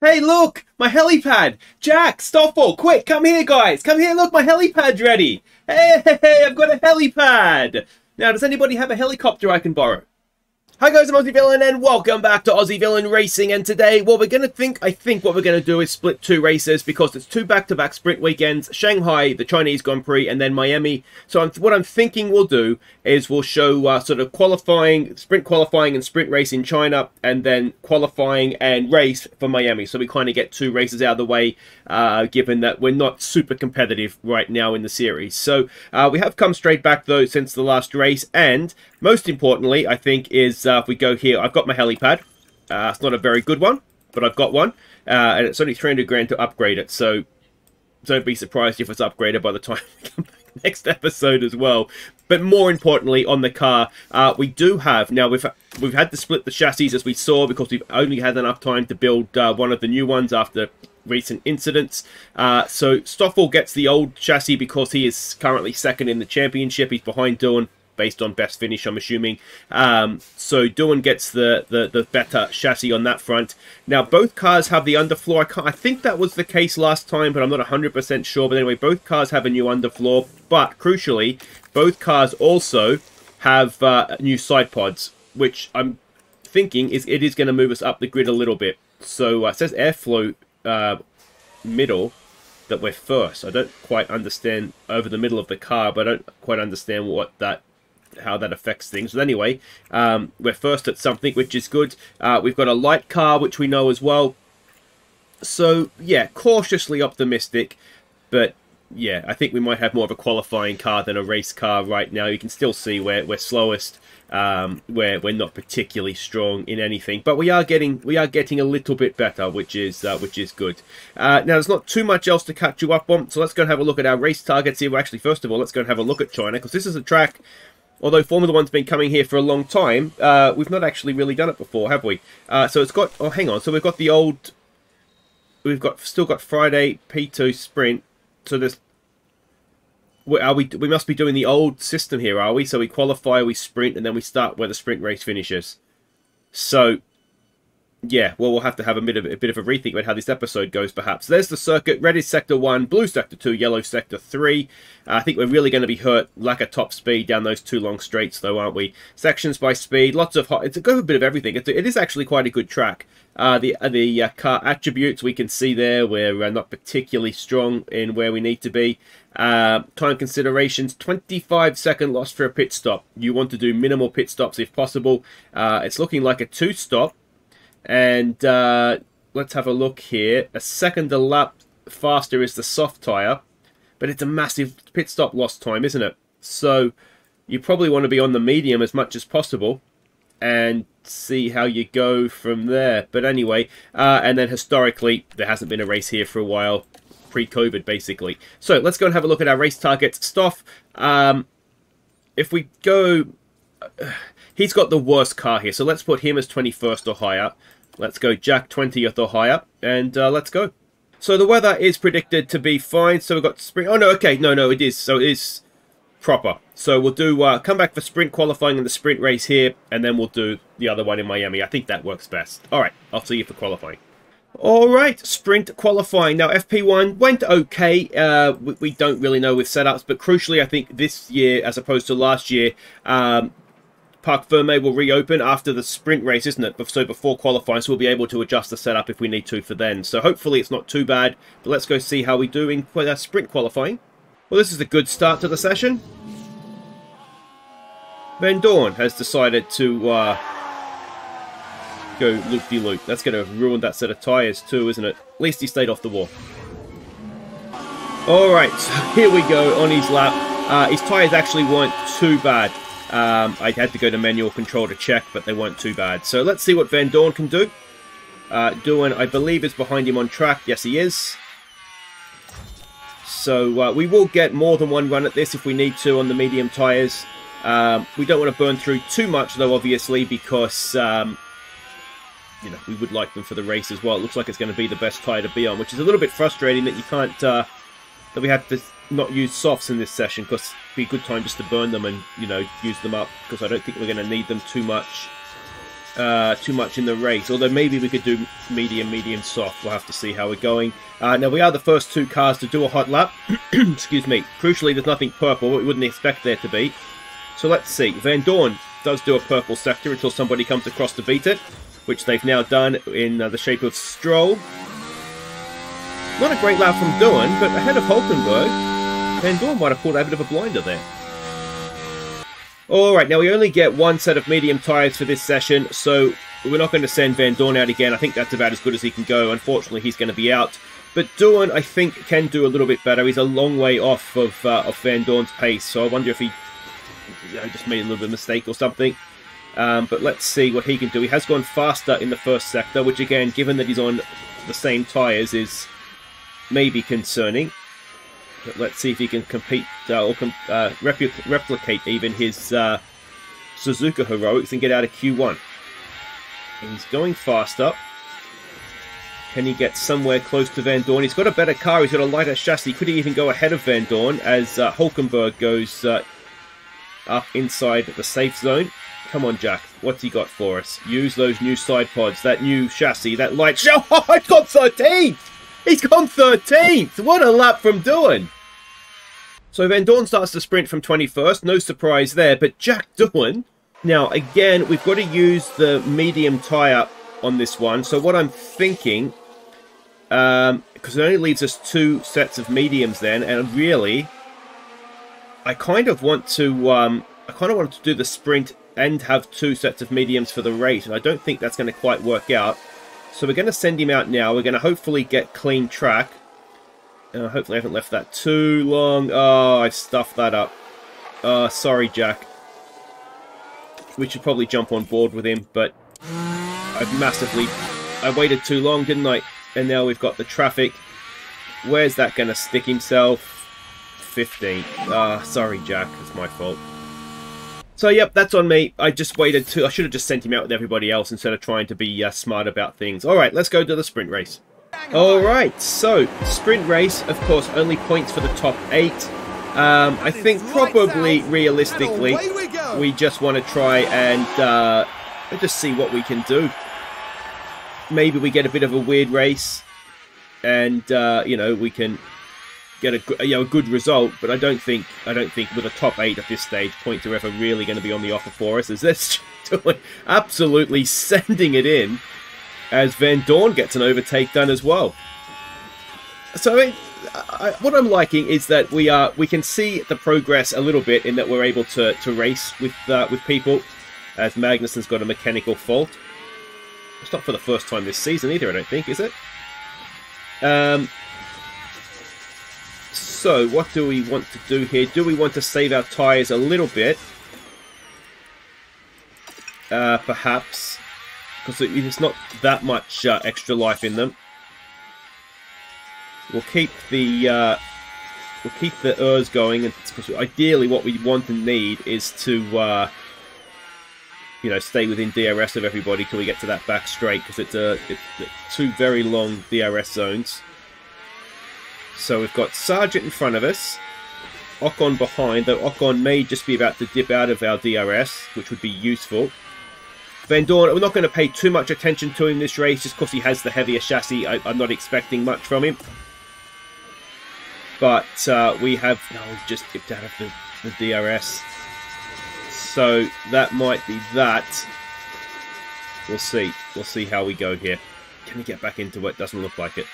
Hey, look! My helipad! Jack, Stoffel, quick, come here, guys! Come here, look, my helipad's ready! Hey, I've got a helipad! Now, does anybody have a helicopter I can borrow? Hi guys, I'm Aussie Villain and welcome back to Aussie Villain Racing, and today what we're going to I think what we're going to do is split two races because it's two back-to-back sprint weekends, Shanghai, the Chinese Grand Prix, and then Miami. So what I'm thinking we'll do is we'll show sort of sprint qualifying and sprint race in China, and then qualifying and race for Miami. So we kind of get two races out of the way, given that we're not super competitive right now in the series. So we have come straight back though since the last race, and most importantly, I think, is if we go here, I've got my helipad. It's not a very good one, but I've got one. And it's only 300 grand to upgrade it, so don't be surprised if it's upgraded by the time we come back next episode as well. But more importantly, on the car, we do have, now we've had to split the chassis as we saw, because we've only had enough time to build one of the new ones after recent incidents. So Stoffel gets the old chassis because he is currently second in the championship. He's behind Dylan, based on best finish, I'm assuming. So Dylan gets the better chassis on that front. Now, both cars have the underfloor. I think that was the case last time, but I'm not 100% sure. But anyway, both cars have a new underfloor. But, crucially, both cars also have new side pods, which I'm thinking it is going to move us up the grid a little bit. So, it says airflow middle, that we're first. I don't quite understand over the middle of the car, but I don't quite understand how that affects things. But anyway, we're first at something, which is good. We've got a light car, which we know as well. So, yeah, cautiously optimistic. But, yeah, I think we might have more of a qualifying car than a race car right now. You can still see we're slowest. We're not particularly strong in anything. But we are getting a little bit better, which is good. Now, there's not too much else to catch you up on. So let's go and have a look at our race targets here. Well, actually, first of all, let's go and have a look at China, because this is a track. Although Formula One's been coming here for a long time, we've not actually really done it before, have we? So it's got, oh, hang on. So we've got the old, still got Friday P2 sprint. So there's, we must be doing the old system here, are we? So we qualify, we sprint, and then we start where the sprint race finishes. So, yeah, well, we'll have to have a bit of a rethink about how this episode goes, perhaps. There's the circuit. Red is Sector 1, blue Sector 2, yellow Sector 3. I think we're really going to be hurt, lack of top speed down those two long straights, though, aren't we? Sections by speed, lots of hot... It's a good bit of everything. It is actually quite a good track. The car attributes, we can see there, we're not particularly strong in where we need to be. Time considerations, 25-second loss for a pit stop. You want to do minimal pit stops if possible. It's looking like a 2-stop. And let's have a look here. A second a lap faster is the soft tyre, but it's a massive pit stop loss time, isn't it? So you probably want to be on the medium as much as possible and see how you go from there. But anyway, and then historically, there hasn't been a race here for a while, pre-COVID basically. So let's go and have a look at our race targets. Stoff, if we go... He's got the worst car here, so let's put him as 21st or higher. Let's go Jack 20th or higher, and let's go. So the weather is predicted to be fine, so we've got spring... Oh, no, okay, no, it is. So it is proper. So we'll do come back for sprint qualifying in the sprint race here, and then we'll do the other one in Miami. I think that works best. All right, I'll see you for qualifying. All right, sprint qualifying. Now, FP1 went okay. We don't really know with setups, but crucially, I think this year, as opposed to last year... Parc Ferme will reopen after the sprint race, isn't it? So before qualifying, so we'll be able to adjust the setup if we need to for then. So hopefully it's not too bad. But let's go see how we do in sprint qualifying. Well, this is a good start to the session. Van Dorn has decided to go loop-de-loop. That's going to ruin that set of tyres too, isn't it? At least he stayed off the wall. Alright, so here we go on his lap. His tyres actually weren't too bad. I had to go to manual control to check, but they weren't too bad. So let's see what Van Dorn can do. Dylan, I believe, is behind him on track. Yes, he is. So we will get more than one run at this if we need to on the medium tyres. We don't want to burn through too much, though, obviously, because you know, we would like them for the race as well. It looks like it's going to be the best tyre to be on, which is a little bit frustrating that you can't... that we have to not use softs in this session, because it'd be a good time just to burn them and, you know, use them up, because I don't think we're going to need them too much too much in the race. Although maybe we could do medium, medium, soft. We'll have to see how we're going. Now, we are the first 2 cars to do a hot lap. Excuse me. Crucially, there's nothing purple. We wouldn't expect there to be. So let's see. Van Dorn does do a purple sector until somebody comes across to beat it, which they've now done in the shape of Stroll. Not a great lap from Dorn, but ahead of Hulkenberg. Van Dorn might have pulled a bit of a blinder there. Alright, now we only get 1 set of medium tyres for this session, so we're not going to send Van Dorn out again. I think that's about as good as he can go. Unfortunately, he's going to be out. But Dorn, I think, can do a little bit better. He's a long way off of Van Dorn's pace, so I wonder if he just made a little bit of a mistake or something. But let's see what he can do. He has gone faster in the first sector, which again, given that he's on the same tyres, is maybe concerning. But let's see if he can compete or replicate even his Suzuka heroics and get out of Q1. He's going faster. Can he get somewhere close to Van Dorn? He's got a better car. He's got a lighter chassis. Could he even go ahead of Van Dorn as Hulkenberg goes up inside the safe zone? Come on, Jack. What's he got for us? Use those new side pods, that new chassis, that light... Oh, he's got 13th! He's gone 13th! What a lap from Dorn! So Van Dorn starts the sprint from 21st. No surprise there, but Jack Dorn... Now, again, we've got to use the medium tyre on this one. So what I'm thinking... because it only leaves us 2 sets of mediums then, and really... I kind of want to do the sprint and have 2 sets of mediums for the race, and I don't think that's going to quite work out. So we're going to send him out now. We're going to hopefully get clean track. Hopefully I haven't left that too long. Oh, I stuffed that up. Sorry, Jack. We should probably jump on board with him, but I waited too long, didn't I? And now we've got the traffic. Where's that going to stick himself? 15. Sorry, Jack. It's my fault. So, yep, that's on me. I just waited too. I should have just sent him out with everybody else instead of trying to be smart about things. All right, let's go to the sprint race. All right, so sprint race, of course, only points for the top 8. I think probably realistically, we just want to try and just see what we can do. Maybe we get a bit of a weird race, and you know, we can get a good result. But I don't think with a top 8 at this stage, points are ever really going to be on the offer for us. As this absolutely sending it in, as Van Dorn gets an overtake done as well. So I mean, what I'm liking is that we can see the progress a little bit in that we're able to race with people, as Magnussen's got a mechanical fault. It's not for the first time this season either, I don't think, is it? So what do we want to do here? Do we want to save our tyres a little bit? Perhaps, because there's not that much extra life in them. We'll keep the ERS going, because ideally what we want and need is to you know, stay within DRS of everybody till we get to that back straight, because it's 2 very long DRS zones. So we've got Sargent in front of us, Ocon behind, though Ocon may just be about to dip out of our DRS, which would be useful. Van Dorn, we're not going to pay too much attention to him this race, just because he has the heavier chassis. I'm not expecting much from him. But we have... No, we've just dipped out of the DRS. So that might be that. We'll see. We'll see how we go here. Can we get back into it? Doesn't look like it.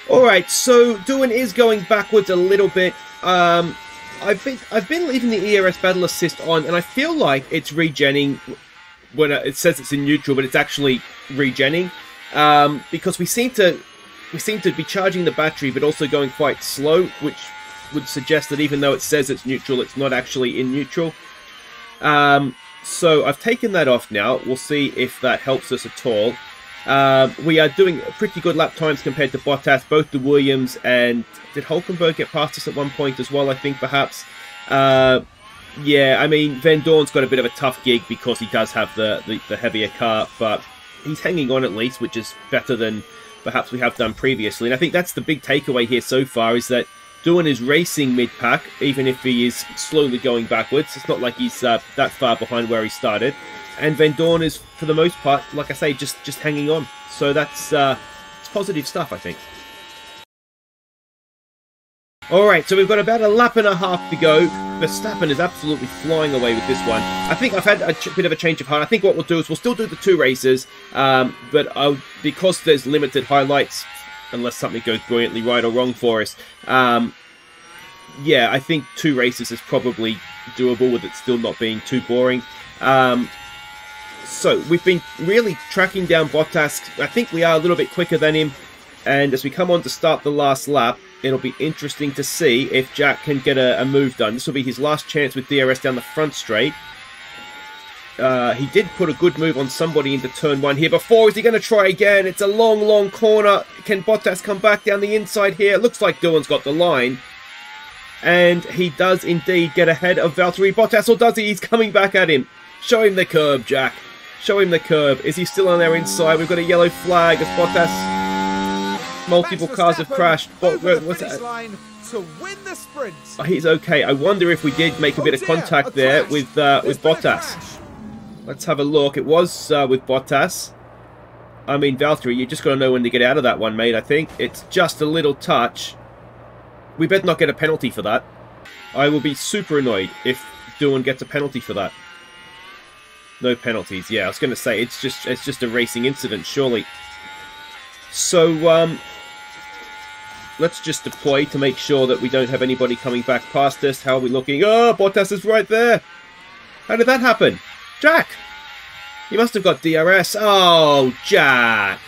Alright, so Dorn is going backwards a little bit. I've been leaving the ERS Battle Assist on, and I feel like it's regenning when it says it's in neutral, but it's actually regenning. Because we seem to be charging the battery, but also going quite slow, which would suggest that even though it says it's neutral, it's not actually in neutral. So I've taken that off now. We'll see if that helps us at all. We are doing pretty good lap times compared to Bottas, both the Williams, and did Hulkenberg get past us at one point as well, I think, perhaps? Yeah, I mean, Van Dorn's got a bit of a tough gig because he does have the heavier car, but he's hanging on at least, which is better than perhaps we have done previously. And I think that's the big takeaway here so far, is that Doohan is racing mid-pack, even if he is slowly going backwards. It's not like he's that far behind where he started. And Van Dorn is, for the most part, like I say, just hanging on. So that's it's positive stuff, I think. Alright, so we've got about a lap and a half to go. Verstappen is absolutely flying away with this one. I think I've had a bit of a change of heart. I think what we'll do is we'll still do the 2 races, but because there's limited highlights, unless something goes brilliantly right or wrong for us, yeah, I think 2 races is probably doable with it still not being too boring. So we've been really tracking down Bottas. I think we are a little bit quicker than him, and as we come on to start the last lap, it'll be interesting to see if Jack can get a move done. This will be his last chance with DRS down the front straight. He did put a good move on somebody into turn 1 here before. Is he going to try again? It's a long, long corner. Can Bottas come back down the inside here? It looks like Doohan's got the line. And he does indeed get ahead of Valtteri Bottas, or does he? He's coming back at him. Show him the curb, Jack. Show him the curb. Is he still on their inside? We've got a yellow flag as Bottas... Multiple cars have crashed. What's that? To win the sprint. He's okay. I wonder if we did make a bit of contact there with Bottas. Let's have a look. It was with Bottas. I mean, Valtteri, you just got to know when to get out of that one, mate. I think it's just a little touch. We better not get a penalty for that. I will be super annoyed if Doohan gets a penalty for that. No penalties. Yeah, I was going to say it's just a racing incident, surely. So let's just deploy to make sure that we don't have anybody coming back past us. How are we looking? Oh, Bottas is right there. How did that happen? Jack! You must have got DRS. Oh, Jack!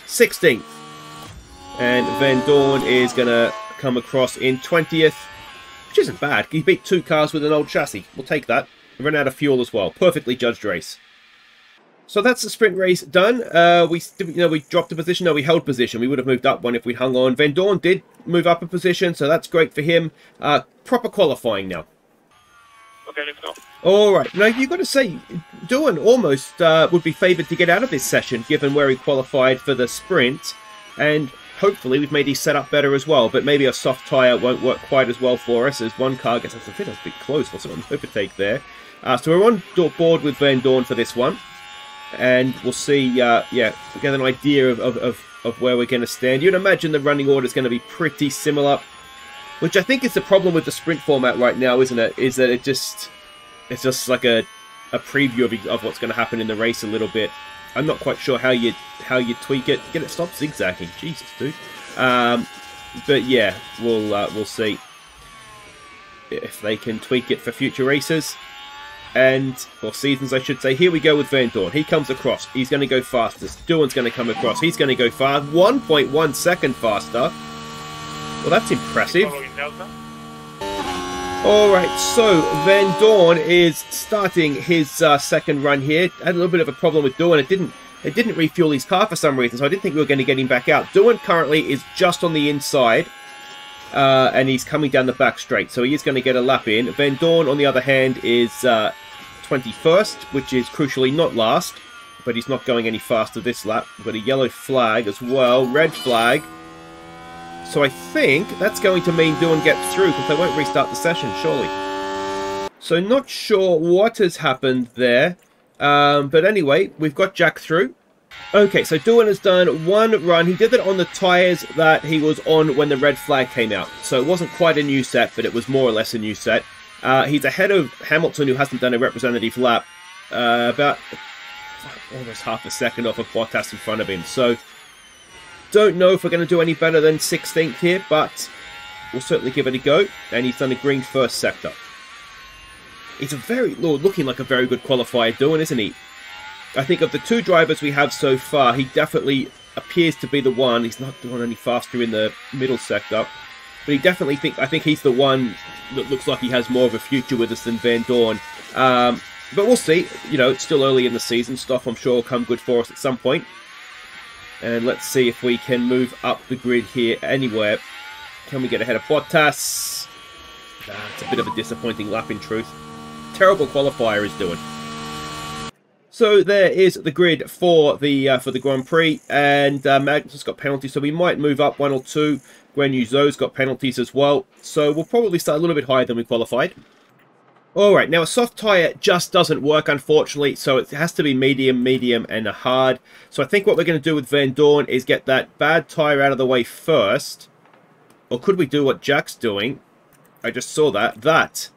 16th. And Van Dorn is going to come across in 20th, which isn't bad. He beat 2 cars with an old chassis. We'll take that. Run out of fuel as well. Perfectly judged race. So that's the sprint race done. We dropped a position. No, we held position. We would have moved up one if we'd hung on. Van Dorn did move up a position, so that's great for him. Proper qualifying now. Okay, let's go. All right. Now, you've got to say, Doohan almost would be favoured to get out of this session, given where he qualified for the sprint. And hopefully we've made his setup better as well. But maybe a soft tyre won't work quite as well for us as one car gets us a bit close for some overtake there. So we're on board with Van Dorn for this one. And we'll see, yeah, get an idea of where we're going to stand. You'd imagine the running order is going to be pretty similar, which I think is the problem with the sprint format right now, isn't it? Is that it's just like a preview of what's going to happen in the race a little bit. I'm not quite sure how you tweak it. Get it stop zigzagging, Jesus, dude. But yeah, we'll see if they can tweak it for future races. Or seasons, I should say. Here we go with Van Dorn. He comes across. He's going to go fastest. Doohan's going to come across. He's going to go fast. 1.1 second faster. Well, that's impressive. Alright, so Van Dorn is starting his second run here. Had a little bit of a problem with Doohan. It didn't refuel his car for some reason, so I didn't think we were going to get him back out. Doohan currently is just on the inside. And he's coming down the back straight, so he is going to get a lap in. Van Dorn, on the other hand, is 21st, which is crucially not last, but he's not going any faster this lap. We've got a yellow flag as well, red flag. So I think that's going to mean Doohan gets through, because they won't restart the session, surely. So not sure what has happened there, but anyway, we've got Jack through. Okay, so Doohan has done one run. He did it on the tyres that he was on when the red flag came out. So it wasn't quite a new set, but it was more or less a new set. He's ahead of Hamilton, who hasn't done a representative lap. About almost half a second off of Bottas in front of him. So don't know if we're going to do any better than 16th here, but we'll certainly give it a go. And he's done a green first sector. He's looking like a very good qualifier, Doohan, isn't he? I think of the 2 drivers we have so far, he definitely appears to be the one. He's not doing any faster in the middle sector. But I think he's the one that looks like he has more of a future with us than Van Dorn. But we'll see. You know, it's still early in the season. Stuff I'm sure will come good for us at some point. And let's see if we can move up the grid here anywhere. Can we get ahead of Bottas? It's a bit of a disappointing lap in truth. Terrible qualifier is doing. So so there is the grid for the Grand Prix, and Magnussen's got penalties, so we might move up 1 or 2. Guan Yu Zhou's got penalties as well, so we'll probably start a little bit higher than we qualified. Alright, now a soft tyre just doesn't work, unfortunately, so it has to be medium, medium, and a hard. So I think what we're going to do with Van Dorn is get that bad tyre out of the way first. Or could we do what Jack's doing? I just saw that. That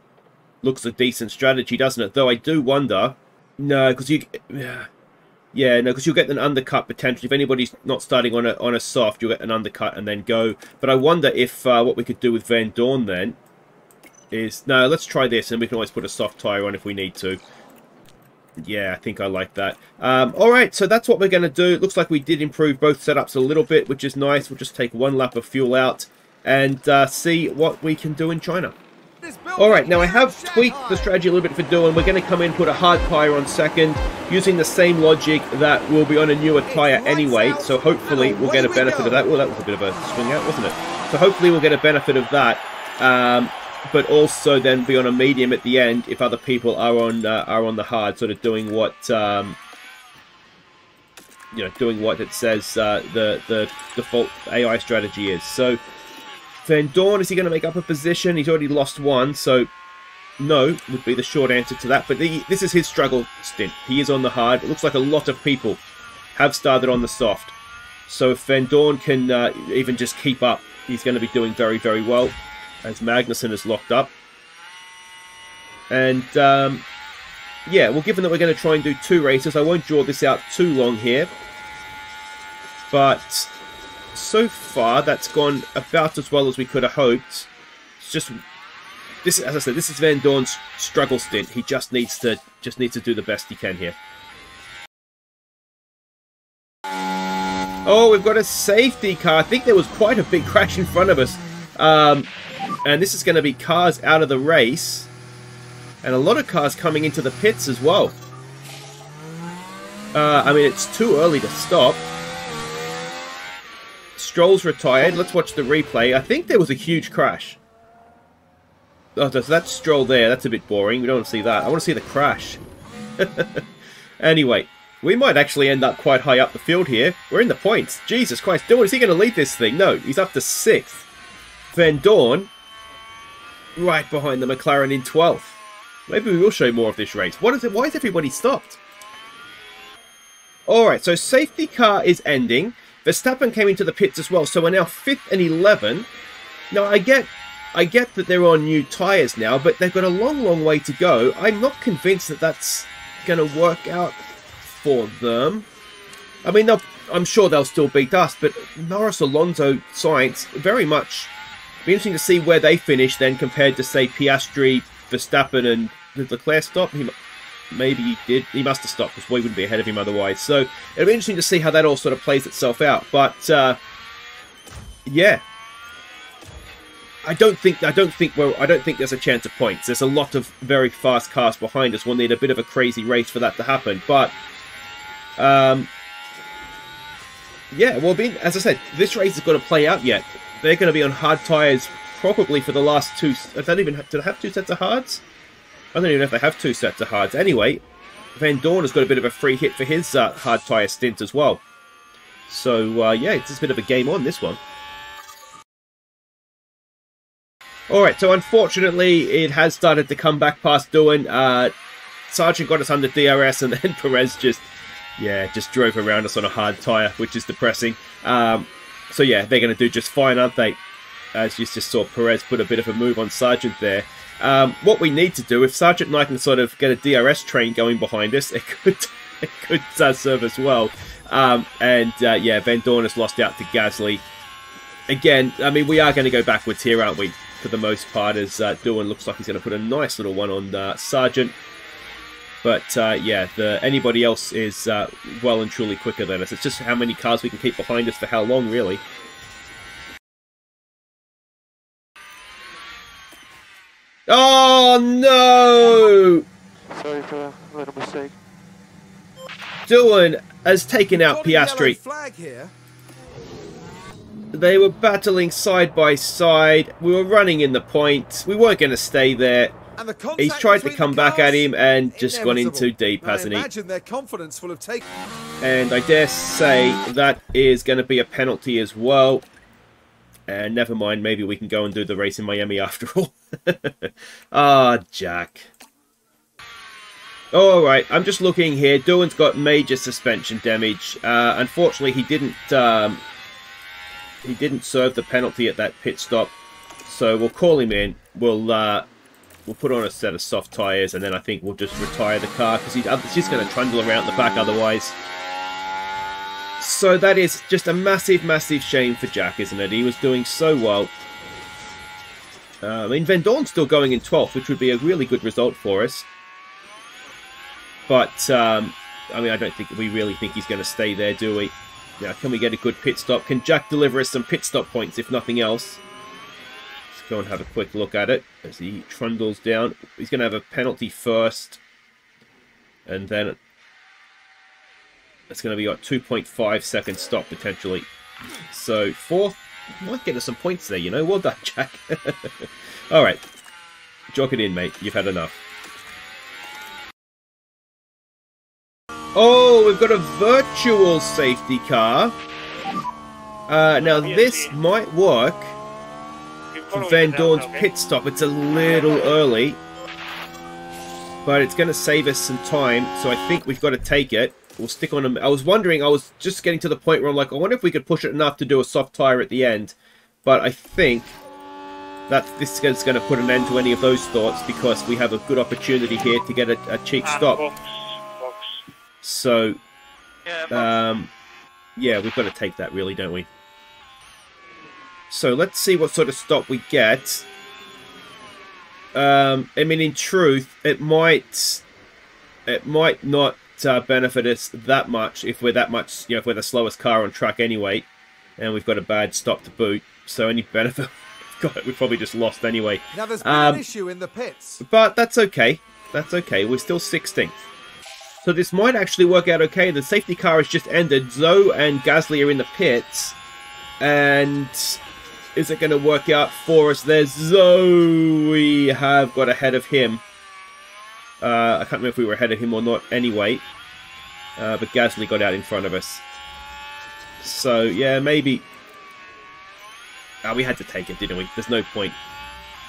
looks a decent strategy, doesn't it? Though I do wonder... No, because you... Yeah, no, because you'll get an undercut potentially. If anybody's not starting on a soft, you'll get an undercut and then go. But I wonder if what we could do with Van Dorn then is... No, let's try this, and we can always put a soft tyre on if we need to. Yeah, I think I like that. Alright, so that's what we're going to do. It looks like we did improve both setups a little bit, which is nice. We'll just take 1 lap of fuel out and see what we can do in China. Alright, now I have tweaked the strategy a little bit for Dylan. We're going to come in and put a hard tyre on second, using the same logic that will be on a newer tyre anyway, so hopefully we'll get a benefit of that. Well, that was a bit of a swing out, wasn't it? So hopefully we'll get a benefit of that, but also then be on a medium at the end if other people are on the hard, sort of doing what you know, doing what it says the default AI strategy is. So Van Dorn, is he going to make up a position? He's already lost 1, so no would be the short answer to that. But this is his struggle stint. He is on the hard. It looks like a lot of people have started on the soft. So if Van Dorn can even just keep up, he's going to be doing very, very well, as Magnussen is locked up. And yeah, well, given that we're going to try and do 2 races, I won't draw this out too long here. But so far, that's gone about as well as we could have hoped. It's just this, as I said, this is Van Dorn's struggle stint. He just needs to do the best he can here. Oh, we've got a safety car. I think there was quite a big crash in front of us, and this is going to be cars out of the race, and a lot of cars coming into the pits as well. I mean, it's too early to stop. Stroll's retired. Let's watch the replay. I think there was a huge crash. Oh, so that's Stroll there. That's a bit boring. We don't want to see that. I want to see the crash. Anyway, we might actually end up quite high up the field here. We're in the points. Jesus Christ. Dylan, is he going to lead this thing? No, he's up to 6th. Van Dorn, right behind the McLaren in 12th. Maybe we will show more of this race. What is it? Why is everybody stopped? Alright, so safety car is ending. Verstappen came into the pits as well, so we're now 5th and 11. Now, I get that they're on new tyres now, but they've got a long, long way to go. I'm not convinced that that's going to work out for them. I mean, I'm sure they'll still beat us, but Norris, Alonso, Sainz, very much be interesting to see where they finish then compared to, say, Piastri, Verstappen, and did Leclerc stop? Maybe he did. He must have stopped because we wouldn't be ahead of him otherwise. So it'll be interesting to see how that all sort of plays itself out. But yeah, I don't think there's a chance of points. There's a lot of very fast cars behind us. We'll need a bit of a crazy race for that to happen. But yeah, well, as I said, this race is going to play out yet. They're going to be on hard tyres probably for the last 2. Do they have 2 sets of hards? I don't even know if they have 2 sets of hards. Anyway, Van Dorn has got a bit of a free hit for his hard tyre stint as well. So, yeah, it's just a bit of a game on, this one. Alright, so unfortunately, it has started to come back past Dylan. Sargent got us under DRS, and then Perez just drove around us on a hard tyre, which is depressing. So, yeah, they're going to do just fine, aren't they? As you just saw Perez put a bit of a move on Sargent there. What we need to do, if Sargent and I can sort of get a DRS train going behind us, it could serve us well. Yeah, Van Dorn has lost out to Gasly. Again, I mean, we are going to go backwards here, aren't we? For the most part, as Dylan looks like he's going to put a nice little one on Sargent. But yeah, anybody else is well and truly quicker than us. It's just how many cars we can keep behind us for how long, really. Oh no! Sorry for a little mistake. Dylan has taken out Piastri. They were battling side by side. We were running in the points. We weren't going to stay there. And the He's tried to come back at him and just gone in too deep, hasn't he? Imagine their confidence will have taken. And I dare say that is going to be a penalty as well. And never mind, maybe we can go and do the race in Miami after all. Ah, Jack. Alright, I'm just looking here. Doohan's got major suspension damage. Unfortunately, he didn't serve the penalty at that pit stop. So we'll call him in. We'll put on a set of soft tyres, and then I think we'll just retire the car, because he's just going to trundle around the back otherwise. So that is just a massive, massive shame for Jack, isn't it? He was doing so well. I mean, Van Dorn's still going in 12th, which would be a really good result for us. But, I mean, I don't think we really think he's going to stay there, do we? Now, can we get a good pit stop? Can Jack deliver us some pit stop points, if nothing else? Go and have a quick look at it as he trundles down. He's going to have a penalty first, and then it's going to be like 2.5 second stop potentially. So fourth might get us some points there, you know. Well done, Jack. All right, jock it in, mate. You've had enough. Oh, we've got a virtual safety car. Now this might work. Van Dorn's pit stop. It's a little early, but it's going to save us some time, so I think we've got to take it. We'll stick on them. I was wondering, I was just getting to the point where I'm like, I wonder if we could push it enough to do a soft tyre at the end, but I think that this is going to put an end to any of those thoughts, because we have a good opportunity here to get a cheap stop. Box. So, Yeah, yeah, we've got to take that, really, don't we? So let's see what sort of stop we get. I mean, in truth, it might not benefit us that much if we're if we're the slowest car on track anyway, and we've got a bad stop to boot. So any benefit we've got, we've probably just lost anyway. Now there's been an issue in the pits. But that's okay. That's okay. We're still 16th. So this might actually work out okay. The safety car has just ended. Zoe and Gasly are in the pits, and is it going to work out for us? There's Zoe. We have got ahead of him. I can't remember if we were ahead of him or not anyway. But Gasly got out in front of us. So, yeah, maybe... we had to take it, didn't we? There's no point.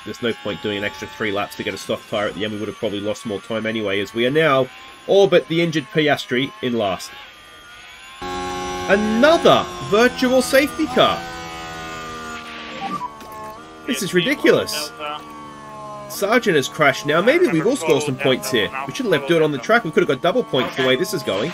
There's no point doing an extra 3 laps to get a soft tyre at the end. We would have probably lost more time anyway, as we are now all but the injured Piastri in last. Another virtual safety car. This is ridiculous. Sargent has crashed now. Maybe we will score some points here. We should have left it on the track. We could have got double points the way this is going.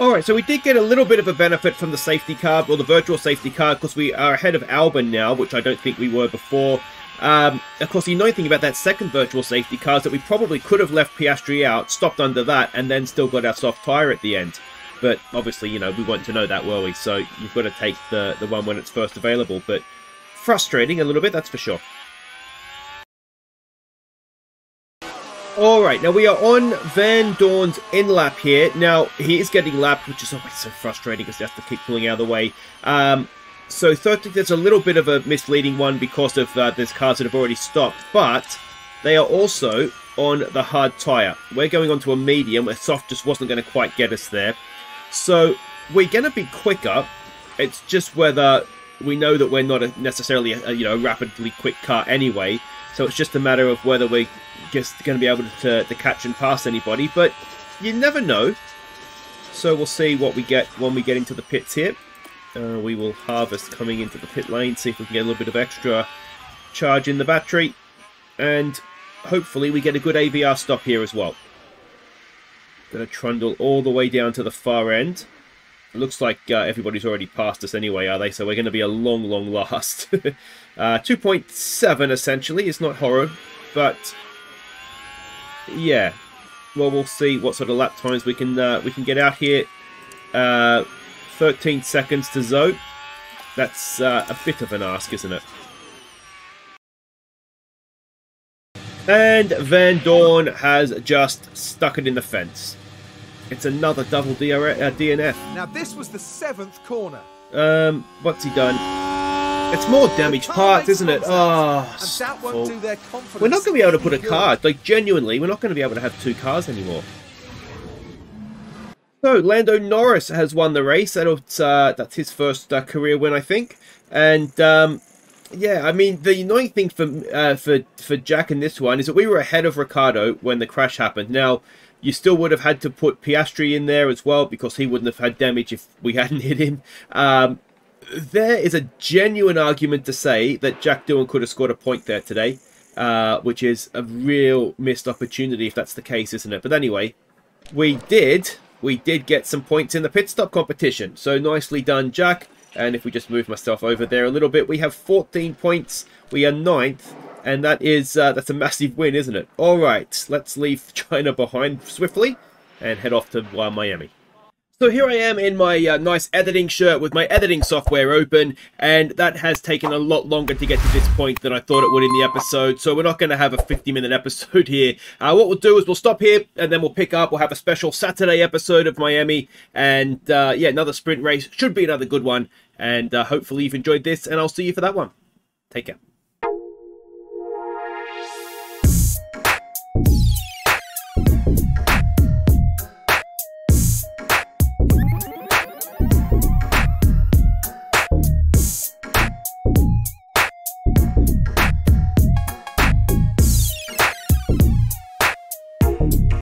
Alright, so we did get a little bit of a benefit from the safety car, or the virtual safety car, because we are ahead of Albon now, which I don't think we were before. Of course, the annoying thing about that second virtual safety car is that we probably could have left Piastri out, stopped under that, and then still got our soft tyre at the end. But obviously, you know, we weren't to know that, were we? So you've got to take the one when it's first available. But frustrating a little bit, that's for sure. Alright, now we are on Van Dorn's in-lap here. Now, he is getting lapped, which is always so frustrating because he has to keep pulling out of the way. So 13th is a little bit of a misleading one because of there's cars that have already stopped. But they are also on the hard tyre. We're going on to a medium. A soft just wasn't going to quite get us there. So we're going to be quicker. It's just whether we know that we're not necessarily a rapidly quick car anyway. So it's just a matter of whether we're just going to be able to catch and pass anybody. But you never know. So we'll see what we get when we get into the pits here. We will harvest coming into the pit lane. See if we can get a little bit of extra charge in the battery. And hopefully we get a good AVR stop here as well. Going to trundle all the way down to the far end. It looks like everybody's already passed us anyway, are they? So we're going to be a long, long last. 2.7 essentially. It's not horror, but yeah. Well, we'll see what sort of lap times we can get out here. 13 seconds to Zoe. That's a bit of an ask, isn't it? And Van Dorn has just stuck it in the fence. It's another double DNF. Now this was the 7th corner. What's he done? It's more damaged parts, isn't it? Oh, And that won't do their confidence. we're not going to be able to put a any car. good. Like, genuinely, we're not going to be able to have 2 cars anymore. So, Lando Norris has won the race. That's his first career win, I think. And, yeah, I mean, the annoying thing for Jack in this one is that we were ahead of Ricciardo when the crash happened. Now, you still would have had to put Piastri in there as well because he wouldn't have had damage if we hadn't hit him. There is a genuine argument to say that Jack Doohan could have scored a point there today, which is a real missed opportunity if that's the case, isn't it? But anyway, we did get some points in the pit stop competition. So nicely done, Jack. And if we just move myself over there a little bit, we have 14 points. We are 9th. And that's a massive win, isn't it? All right, let's leave China behind swiftly and head off to Miami. So here I am in my nice editing shirt with my editing software open, and that has taken a lot longer to get to this point than I thought it would in the episode, so we're not going to have a 50-minute episode here. What we'll do is we'll stop here, and then we'll pick up. We'll have a special Saturday episode of Miami, and yeah, another sprint race. Should be another good one, and hopefully you've enjoyed this, and I'll see you for that one. Take care.